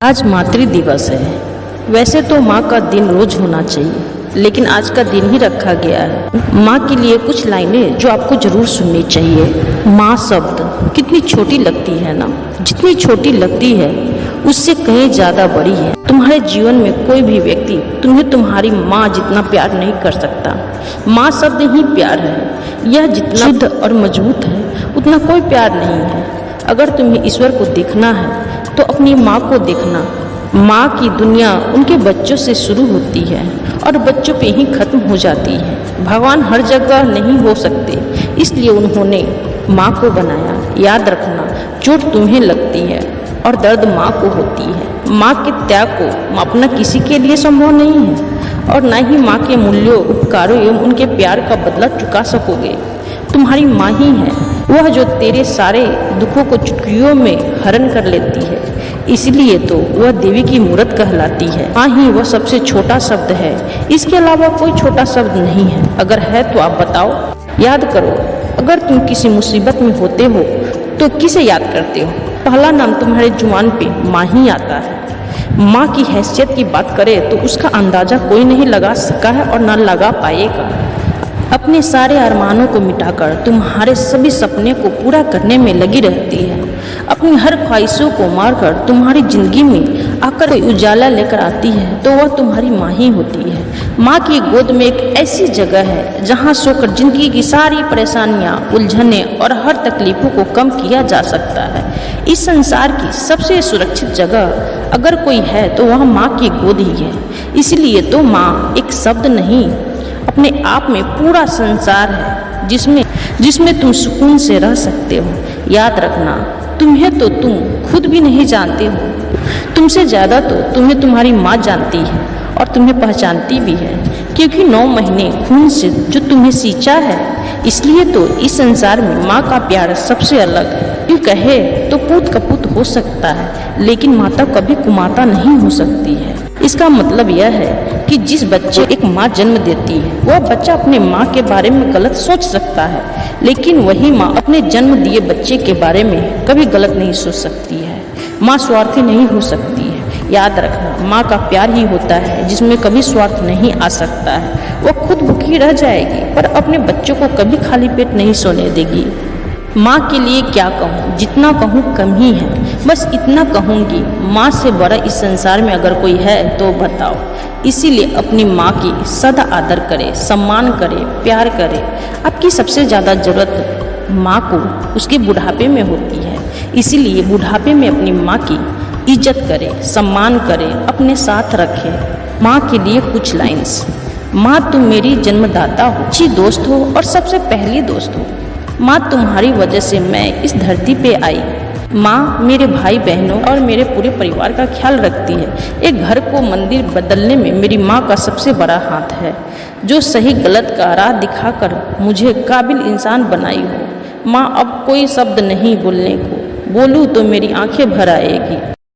आज मातृ दिवस है। वैसे तो माँ का दिन रोज होना चाहिए, लेकिन आज का दिन ही रखा गया है। माँ के लिए कुछ लाइनें जो आपको जरूर सुननी चाहिए। माँ शब्द कितनी छोटी लगती है ना, जितनी छोटी लगती है उससे कहीं ज़्यादा बड़ी है। तुम्हारे जीवन में कोई भी व्यक्ति तुम्हें तुम्हारी माँ जितना प्यार नहीं कर सकता। माँ शब्द ही प्यार है। यह जितना शुद्ध और मजबूत है उतना कोई प्यार नहीं है। अगर तुम्हें ईश्वर को देखना है तो अपनी माँ को देखना। माँ की दुनिया उनके बच्चों से शुरू होती है और बच्चों पे ही खत्म हो जाती है। भगवान हर जगह नहीं हो सकते, इसलिए उन्होंने माँ को बनाया। याद रखना, चोट तुम्हें लगती है और दर्द माँ को होती है। माँ के त्याग को मापना किसी के लिए संभव नहीं है और न ही माँ के मूल्यों, उपकारों एवं उनके प्यार का बदला चुका सकोगे। तुम्हारी माँ ही है वह जो तेरे सारे दुखों को चुटकियों में हरण कर लेती है, इसलिए तो वह देवी की मूरत कहलाती है। माँ ही वह सबसे छोटा शब्द है, इसके अलावा कोई छोटा शब्द नहीं है। अगर है तो आप बताओ। याद करो, अगर तुम किसी मुसीबत में होते हो तो किसे याद करते हो? पहला नाम तुम्हारे जुबान पे माँ ही आता है। माँ की हैसियत की बात करें तो उसका अंदाजा कोई नहीं लगा सका है और न लगा पाएगा। अपने सारे अरमानों को मिटाकर तुम्हारे सभी सपने को पूरा करने में लगी रहती है। अपनी हर ख्वाहिशों को मारकर तुम्हारी जिंदगी में आकर कोई उजाला लेकर आती है तो वह तुम्हारी माँ ही होती है। माँ की गोद में एक ऐसी जगह है जहाँ सोकर जिंदगी की सारी परेशानियाँ, उलझने और हर तकलीफों को कम किया जा सकता है। इस संसार की सबसे सुरक्षित जगह अगर कोई है तो वह माँ की गोद ही है। इसलिए तो माँ एक शब्द नहीं, अपने आप में पूरा संसार है जिसमें तुम सुकून से रह सकते हो। याद रखना, तुम्हें तो तुम खुद भी नहीं जानते हो। तुमसे ज़्यादा तो तुम्हें तुम्हारी माँ जानती है और तुम्हें पहचानती भी है, क्योंकि 9 महीने खून से जो तुम्हें सींचा है। इसलिए तो इस संसार में माँ का प्यार सबसे अलग है। यूँ कहे तो पूत कपूत हो सकता है, लेकिन माता कभी कुमाता नहीं हो सकती है। इसका मतलब यह है कि जिस बच्चे एक माँ जन्म देती है वह बच्चा अपने माँ के बारे में गलत सोच सकता है, लेकिन वही माँ अपने जन्म दिए बच्चे के बारे में कभी गलत नहीं सोच सकती है। माँ स्वार्थी नहीं हो सकती है। याद रखना, माँ का प्यार ही होता है जिसमें कभी स्वार्थ नहीं आ सकता है। वह खुद भूखी रह जाएगी पर अपने बच्चों को कभी खाली पेट नहीं सोने देगी। माँ के लिए क्या कहूँ, जितना कहूँ कम ही है। बस इतना कहूँगी, माँ से बड़ा इस संसार में अगर कोई है तो बताओ। इसीलिए अपनी माँ की सदा आदर करे, सम्मान करे, प्यार करे। आपकी सबसे ज़्यादा ज़रूरत माँ को उसके बुढ़ापे में होती है। इसीलिए बुढ़ापे में अपनी माँ की इज्जत करे, सम्मान करे, अपने साथ रखे। माँ के लिए कुछ लाइन्स। माँ तुम मेरी जन्मदाता हो, अच्छी दोस्त हो और सबसे पहली दोस्त हो। माँ तुम्हारी वजह से मैं इस धरती पे आई। माँ मेरे भाई बहनों और मेरे पूरे परिवार का ख्याल रखती है। एक घर को मंदिर बदलने में मेरी माँ का सबसे बड़ा हाथ है, जो सही गलत का राह दिखाकर मुझे काबिल इंसान बनाई हो। माँ अब कोई शब्द नहीं बोलने को, बोलूँ तो मेरी आंखें भर आएगी।